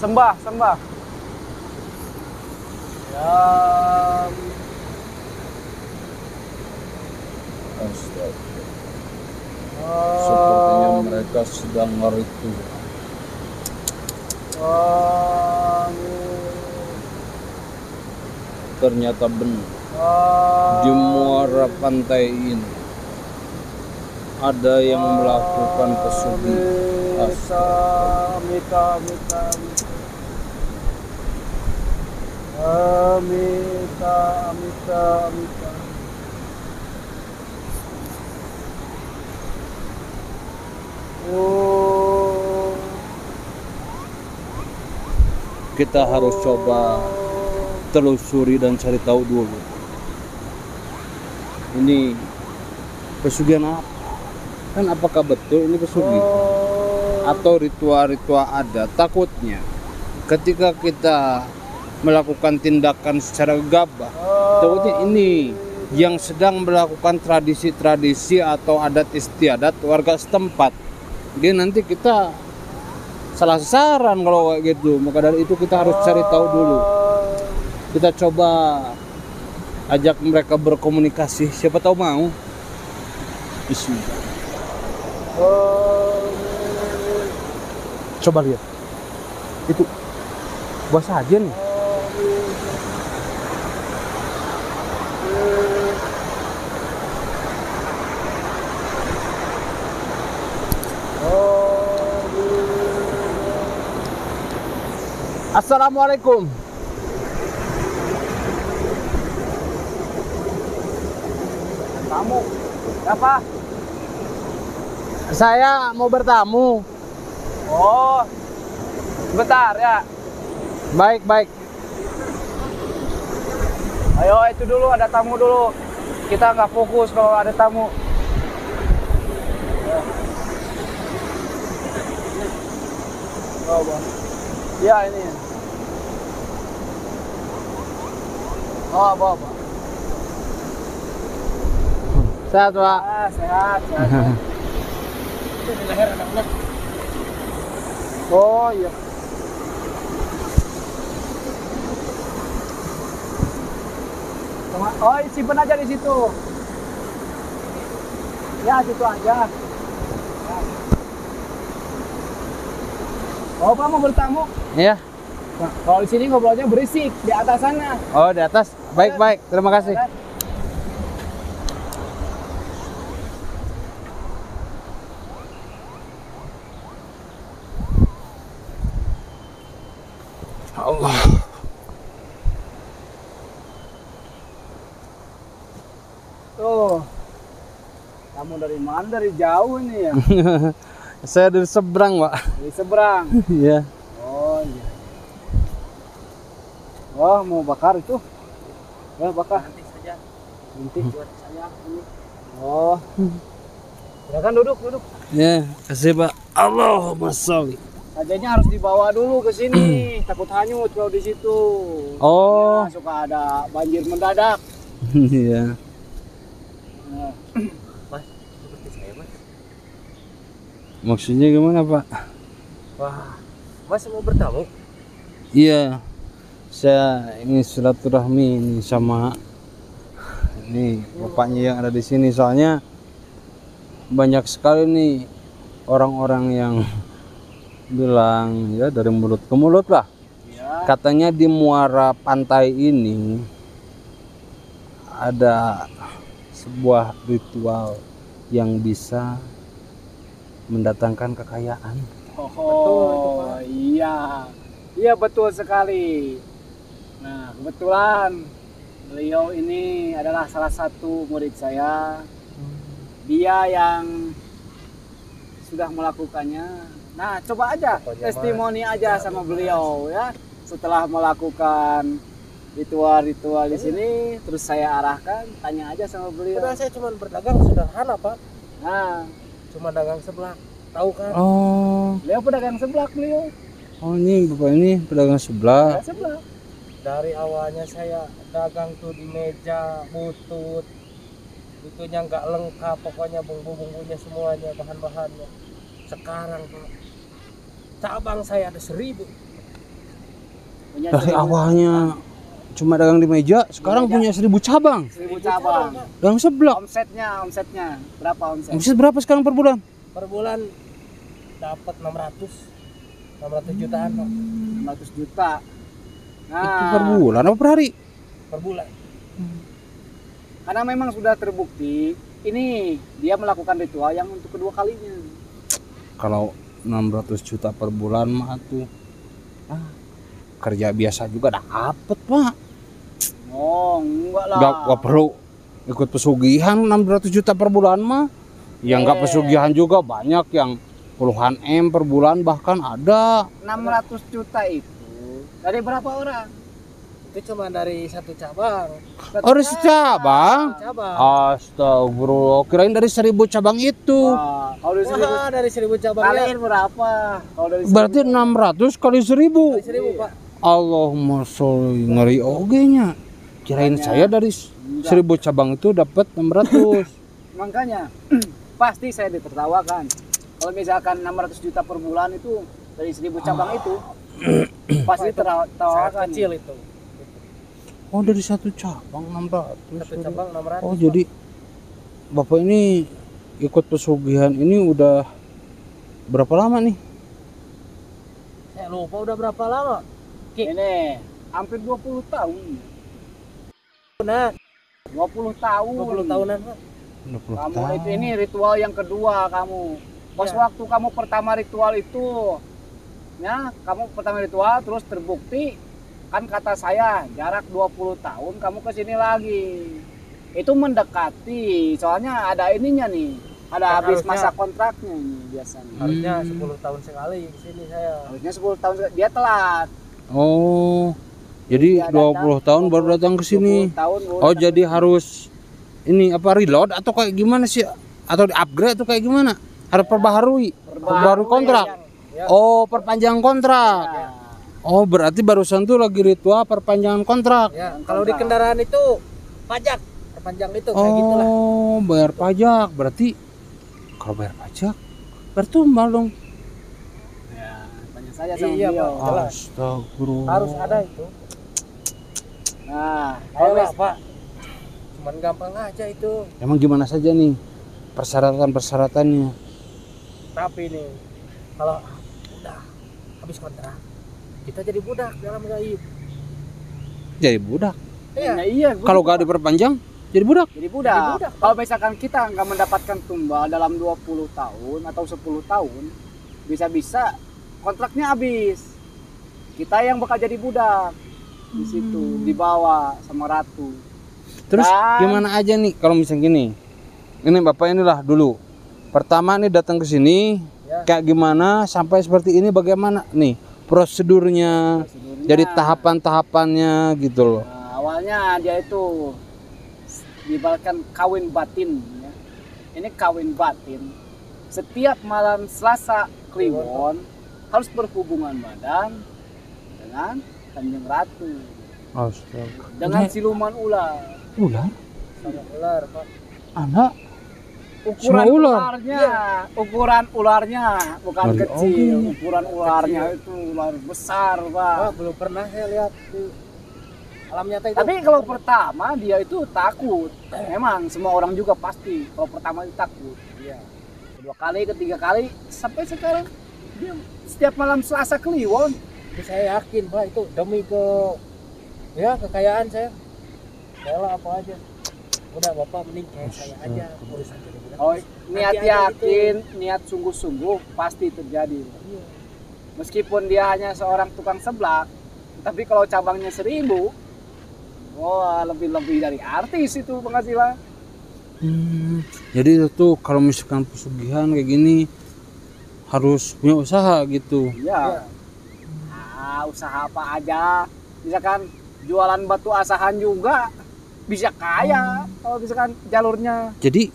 Sembah, sembah. Ya. Sepertinya mereka sedang meritual. Ternyata benar. Di muara pantai ini ada yang melakukan pesugihan. Amita. Kita harus coba telusuri dan cari tahu dulu. Ini pesugihan apa? Kan apakah betul ini pesugihan? Atau ritual-ritual adat? Takutnya ketika kita melakukan tindakan secara gegabah, takutnya ini yang sedang melakukan tradisi-tradisi atau adat istiadat warga setempat. Dia nanti kita salah sasaran kalau kayak gitu. Maka dari itu kita harus cari tahu dulu. Kita coba ajak mereka berkomunikasi, siapa tahu mau. Bismillah. Coba lihat. Itu buah sajen nih. Assalamualaikum. Tamu. Apa? Saya mau bertamu. Oh. Sebentar ya. Baik. Ayo itu dulu, ada tamu dulu. Kita nggak fokus kalau ada tamu. Oh, Bang. Ya ini. Oh, bawa. Sehat, Pak. Sehat. Oh iya. Oh, simpen aja di situ. Ya, situ aja. Oh, Pak mau bertamu? Iya. Nah, kalau di sini ngobrolnya berisik di atas sana. Oh, di atas. Baik. Terima kasih. Allah. Tuh. Kamu dari mana? Dari jauh nih ya? Saya dari seberang, Pak. Dari seberang. Iya. Oh iya. Wah, mau bakar itu? Ya, bakar. Nanti saja. Nanti buat saya ini. Oh. Silakan duduk. Ya, kasih, Pak. Allahumma sholli. Sajanya harus dibawa dulu ke sini, takut hanyut kalau di situ. Oh. Ya, suka ada banjir mendadak. Iya. Nah. Mas, seperti saya, Mas. Maksudnya gimana, Pak? Wah, Mas mau bertamu? Iya. Saya ingin silaturahmi ini sama ini bapaknya yang ada di sini, soalnya banyak sekali nih orang-orang yang bilang ya dari mulut ke mulut lah. Ya. Katanya di muara pantai ini ada sebuah ritual yang bisa mendatangkan kekayaan. Oh, iya. Iya, betul sekali. Nah, kebetulan beliau ini adalah salah satu murid saya. Dia yang sudah melakukannya. Nah, coba aja testimoni aja sama beliau ya. Setelah melakukan ritual-ritual di sini, terus saya arahkan, tanya aja sama beliau. Padahal saya cuma berdagang sederhana, Pak. Nah, Cuma dagang seblak. Tahu kan? Oh, beliau pedagang seblak beliau. oh ini bapak ini pedagang sebelah. Pedagang seblak. Dari awalnya saya dagang tuh di meja, butut. itunya nggak lengkap, pokoknya bumbu-bumbunya semuanya, bahan-bahannya. Sekarang Pak, cabang saya ada 1.000. Punya Dari 1.000 awalnya cuma dagang di meja, sekarang punya 1.000 cabang 1.000 cabang. dalam seblak. Omsetnya berapa omset? Omset berapa sekarang per bulan? Per bulan dapat 600 jutaan Pak. 600 juta. Nah, Itu per bulan apa per hari? Per bulan. karena memang sudah terbukti ini dia melakukan ritual yang untuk kedua kalinya. Kalau 600 juta per bulan mah tuh kerja biasa juga dapet Pak. Oh, enggak lah. Gak perlu ikut pesugihan 600 juta per bulan mah. Yang nggak pesugihan juga banyak yang puluhan M per bulan bahkan ada. 600 juta itu dari berapa orang? Itu cuma dari satu cabang. Oh, dari cabang. Cabang. Astagfirullah, kirain dari 1.000 cabang itu. Wah, kalau dari 1.000 Wah, dari 1.000 cabangnya. kalian berapa? Kalau dari Berarti 600 kali 1.000. Dari 1.000 Pak. Allahumma sholli, ngeri ogenya. Kirain saya dari 1.000 cabang itu dapat 600. makanya pasti saya ditertawakan. Kalau misalkan 600 juta per bulan itu dari 1.000 cabang itu pasti Sangat tertawakan. kecil itu. Oh, dari satu cabang 600. Satu cabang 600. Oh, jadi Bapak ini ikut pesugihan ini udah berapa lama nih? Saya lupa udah berapa lama. Ini hampir 20 tahun. Nah, 20 tahun. 20 tahunan Pak. 20 Kamu tahun. itu ini ritual yang kedua kamu. Pas Ya. waktu kamu pertama ritual itu, ya kamu pertama ritual terus terbukti kan kata saya jarak 20 tahun kamu ke sini lagi. Itu mendekati, soalnya ada ininya nih, ada Kan habis harusnya- masa kontraknya nih biasanya. Harusnya 10 tahun sekali ke sini saya. Harusnya 10 tahun dia telat. Oh, jadi Dia 20 tahun baru datang ke sini. 20 tahun baru Oh, datang. jadi harus ini apa reload atau kayak gimana sih? Atau di upgrade atau kayak gimana? Harus perbaharui kontrak. Ya. Oh, perpanjangan kontrak. Ya. Oh, berarti barusan tuh lagi ritual perpanjangan kontrak. Ya, kalau di kendaraan itu pajak perpanjang itu kayak gitulah. Oh, bayar pajak. Berarti kalau bayar pajak bertumbal dong. Ya, tanya saja sama Iya, beliau. Pak. Jelas. Astagfirullah. Harus ada itu. Nah, Ayolah, Pak. Cuman gampang aja itu. Emang gimana saja nih persyaratan-persyaratannya? Tapi nih, kalau udah habis kontrak, kita jadi budak dalam gaib. Jadi budak. Iya. nah, iya. Kalau gak diperpanjang, jadi budak. Jadi budak. Jadi budak. Kalau misalkan kita nggak mendapatkan tumbal dalam 20 tahun atau 10 tahun, bisa-bisa kontraknya habis. Kita yang bakal jadi budak di situ, dibawa sama ratu. Terus Dan- gimana aja nih kalau misalnya gini? Ini Bapak inilah dulu. Pertama nih datang ke sini, Ya. kayak gimana sampai seperti ini bagaimana nih prosedurnya? Prosedurnya. Jadi tahapan-tahapannya gitu loh. Nah, awalnya dia itu diibaratkan kawin batin. Ya. Ini kawin batin. Setiap malam Selasa Kliwon harus berhubungan badan dengan Kanjeng Ratu, Astaga. dengan Ini siluman ular. ular? Sama ular, Pak. Anak? Ukuran Semua ular? ularnya, ukuran ularnya bukan Ngeri kecil, oke. ukuran ularnya itu ular besar, Pak. Wah, belum pernah saya lihat di alam nyata itu. Tapi kalau pertama dia itu takut. Memang semua orang juga pasti kalau pertama itu takut. Iya. Kedua kali, ketiga kali, sampai sekarang dia setiap malam Selasa Kliwon. Tapi saya yakin, Pak, itu demi kekayaan saya. Rela apa aja. Udah Bapak mending kayak saya aja urusan jadi budak. Oh, niat Nanti aja yakin, niat sungguh-sungguh pasti terjadi. Iya. Meskipun dia hanya seorang tukang seblak, tapi kalau cabangnya 1.000, wah lebih dari artis itu penghasilan. Jadi itu tuh kalau misalkan pesugihan kayak gini harus punya usaha gitu. Iya. Nah, usaha apa aja. Misalkan jualan batu asahan juga bisa kaya kalau misalkan jalurnya. Jadi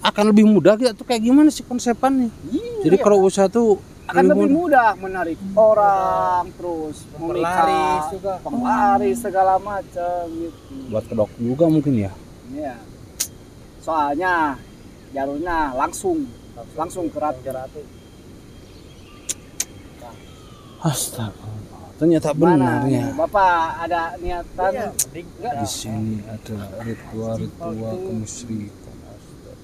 akan lebih mudah gitu tuh kayak gimana sih konsepannya? Iya. Jadi kalau usaha tuh akan lebih mudah menarik orang, terus Penglaris memikat juga. penglaris segala macam gitu. buat kedok juga mungkin ya. Iya. Soalnya jalurnya langsung ke ratu. Ratu. Astagfirullah. Ternyata Mana benar nih, ya. Bapak ada niatan Iya, mending enggak? Di sini ada ritual-ritual kemusyrikan. Astagfirullah.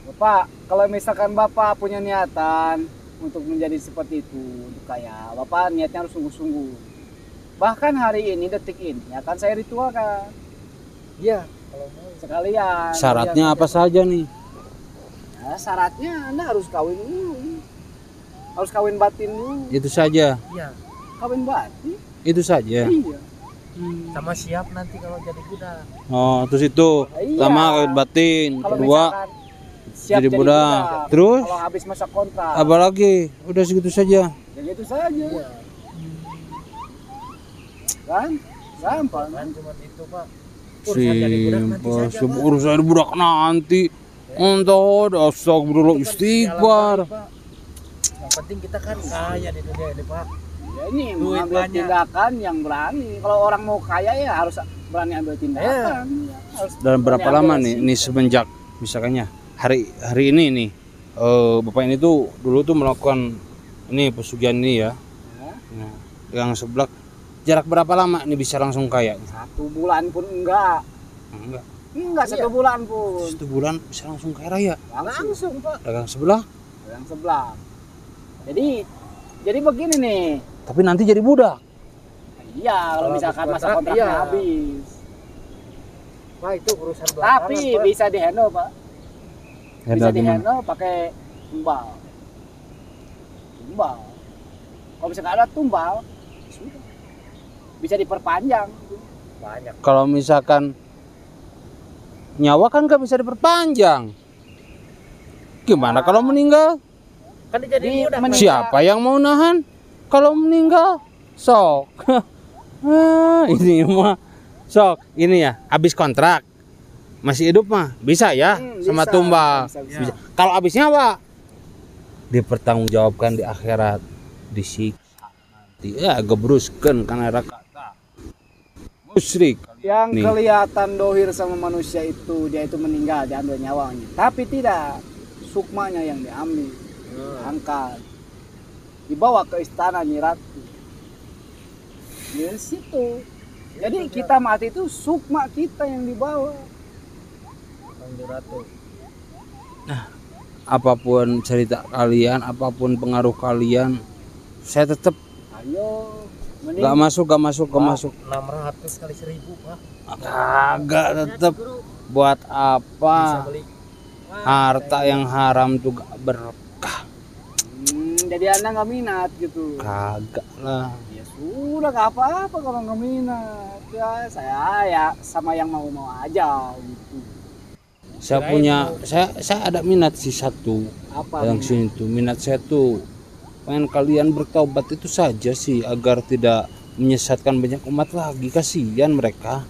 Bapak, kalau misalkan Bapak punya niatan untuk menjadi seperti itu, untuk kaya, Bapak niatnya harus sungguh-sungguh. Bahkan hari ini, detik ini, akan saya ritualkan Iya, kalau mau. sekalian. Syaratnya apa saja nih? Ya, syaratnya Anda harus kawin dulu. Harus kawin batin dulu. Itu saja. Iya, Kawin batin? Itu saja. Iya. sama siap nanti kalau jadi budak. Oh, terus itu Iya. sama kawin batin. Kalau Kedua misalkan siap jadi budak. Terus kalau habis masa kontrak. apa lagi? Udah segitu saja. Ya gitu saja. Iya, Kan? Gampang. kan cuma itu Pak. Urusan jadi budak nanti Simpel, saja Pak. urusan jadi budak nanti. Entah, astagfirullah, Itu kan istighfar. jalan baik, Pak. Yang penting kita kan kaya di dunia ini Pak. Ya ini Duit mengambil banyak. tindakan yang berani. Kalau orang mau kaya ya harus berani ambil tindakan. Ya, harus Dan berapa berani lama ambil nih? resiko. Ini semenjak misalkannya hari ini nih, bapak ini tuh dulu tuh melakukan ini pesugihan ini ya. Ya, Nah, yang sebelah jarak berapa lama nih bisa langsung kaya? 1 bulan pun enggak. Enggak, Enggak Iya. 1 bulan pun. 1 bulan bisa langsung kaya raya. Langsung Pak. Dagang sebelah, Yang sebelah. Jadi begini nih. tapi nanti jadi budak. Iya, kalau Kalau misalkan habis masa kontrak, kontraknya iya. habis. Pak itu urusan belakangan Tapi Pak. bisa dihandle, Pak. Ya, Bisa udah gimana? dihandle pakai tumbal. Tumbal. Kalau misalkan ada tumbal, sudah. Bisa diperpanjang. Banyak. Kalau misalkan nyawa kan nggak bisa diperpanjang. Gimana kalau meninggal? Kan dia jadi Di budak. men- Pak. Siapa yang mau nahan? Kalau meninggal, sok. Ini mah sok. Ini ya, habis kontrak. Masih hidup mah bisa ya sama Bisa, tumbal. bisa. Bisa. Kalau habis nyawa dipertanggungjawabkan di akhirat, disiksa nanti. Ya gebruskeun kana kata musyrik. Yang Nih. kelihatan dohir sama manusia itu dia itu meninggal, diambil nyawanya. Tapi tidak, sukmanya yang diambil, angkat, dibawa ke istana Nyi Ratu. Di situ. Jadi kita mati itu sukma kita yang dibawa. Panggil Ratu. Apapun cerita kalian, apapun pengaruh kalian, saya tetap Ayo, mending gak masuk. 600 kali 1000 Pak. Kagak tetap. Buat Bisa apa beli harta yang haram tuh gak berkah? jadi anda nggak minat gitu. Kagak lah. Ya sudah nggak apa-apa kalau nggak minat. Ya saya ya sama yang mau-mau aja gitu. Saya punya, saya ada minat sih satu Apa? yang sini tuh. Minat saya tuh pengen kalian bertaubat itu saja sih, agar tidak menyesatkan banyak umat lagi. Kasihan mereka.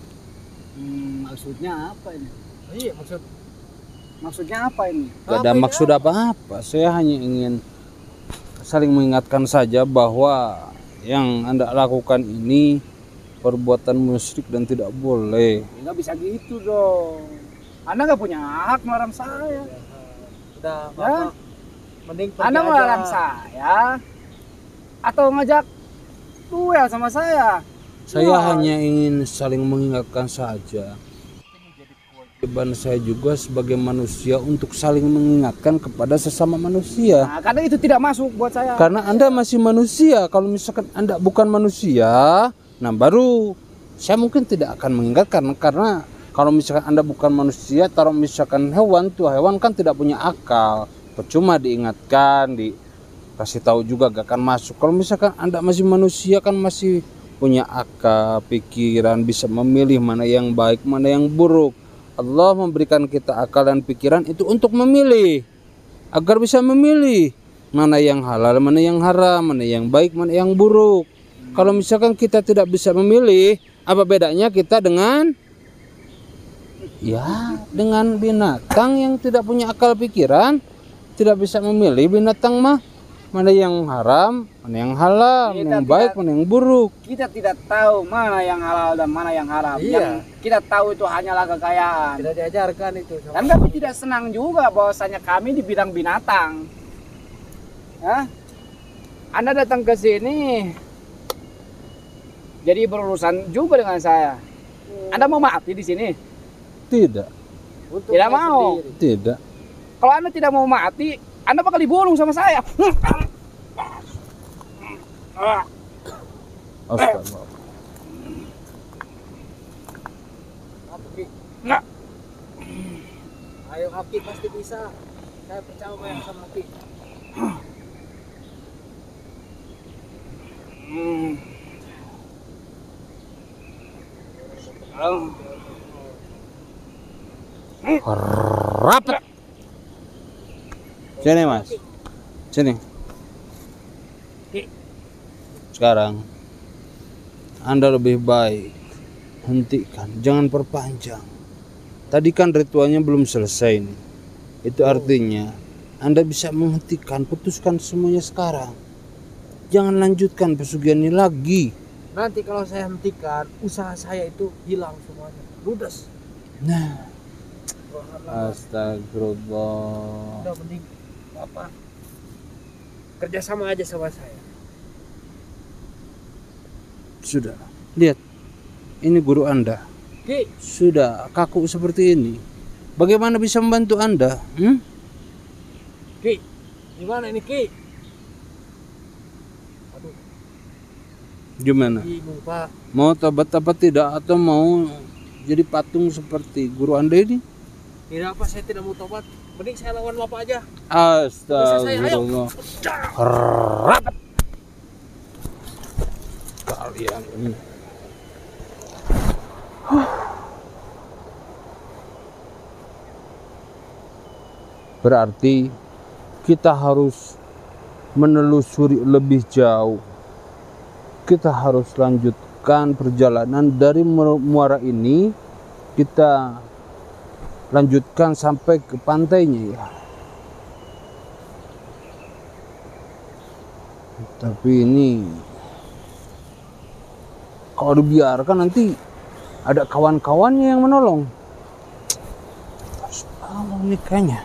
Maksudnya apa ini? Iya Maksudnya apa ini? Gak ada maksud apa-apa. Saya hanya ingin saling mengingatkan saja bahwa yang Anda lakukan ini perbuatan musyrik dan tidak boleh. Ya, nggak bisa gitu dong. Anda nggak punya hak melarang saya. Udah Ya. Bapak. Mending pergi Anda aja. melarang saya atau ngajak duel sama saya. Saya Wah. hanya ingin saling mengingatkan saja. Kewajiban saya juga sebagai manusia untuk saling mengingatkan kepada sesama manusia. Nah, karena itu tidak masuk buat saya. Karena Anda masih manusia. Kalau misalkan Anda bukan manusia, nah baru saya mungkin tidak akan mengingatkan. Karena kalau misalkan Anda bukan manusia, taruh misalkan hewan tuh, hewan kan tidak punya akal. Percuma diingatkan, dikasih tahu juga gak akan masuk. Kalau misalkan Anda masih manusia kan masih punya akal, pikiran, bisa memilih mana yang baik, mana yang buruk. Allah memberikan kita akal dan pikiran itu untuk memilih, agar bisa memilih mana yang halal, mana yang haram, mana yang baik, mana yang buruk. Kalau misalkan kita tidak bisa memilih, apa bedanya kita dengan binatang yang tidak punya akal pikiran, tidak bisa memilih? Binatang mah mana yang haram, mana yang halal, Kita mana yang tidak- baik, mana yang buruk. Kita tidak tahu mana yang halal dan mana yang haram. Iya. Yang kita tahu itu hanyalah kekayaan. Tidak diajarkan itu sama Dan kami tidak senang juga bahwasanya kami di bidang binatang. Hah? Anda datang ke sini jadi berurusan juga dengan saya. Anda mau mati di sini? Tidak, untuk Tidak saya mau. sendiri. tidak. Kalau Anda tidak mau mati, Anda bakal dibunuh sama saya. Astaga. Apa, Ki? Nggak. Ayo Aki pasti bisa. Saya percaya sama Aki. Rapat. Sini mas, sini. Sekarang Anda lebih baik hentikan, jangan perpanjang. Tadi kan ritualnya belum selesai nih. Itu artinya Anda bisa menghentikan, putuskan semuanya sekarang. Jangan lanjutkan pesugihan ini lagi. Nanti kalau saya hentikan, usaha saya itu hilang semuanya. Ludes. Nah, astagfirullah. Udah mending Bapak kerjasama aja sama saya. Sudah, lihat. Ini guru Anda. Ki, Sudah kaku seperti ini. Bagaimana bisa membantu Anda? Ki, gimana ini Ki? Aduh, Gimana? bingung Pak. Mau tobat apa tidak? Atau mau jadi patung seperti guru Anda ini? Tidak apa, saya tidak mau tobat. Mending saya lawan Bapak aja. Astagfirullah. Rapat. Kalian ini. Berarti kita harus menelusuri lebih jauh. Kita harus lanjutkan perjalanan dari muara ini. Kita lanjutkan sampai ke pantainya ya. Tapi ini kalau dibiarkan nanti ada kawan-kawannya yang menolong. Harus tahu nih kayaknya.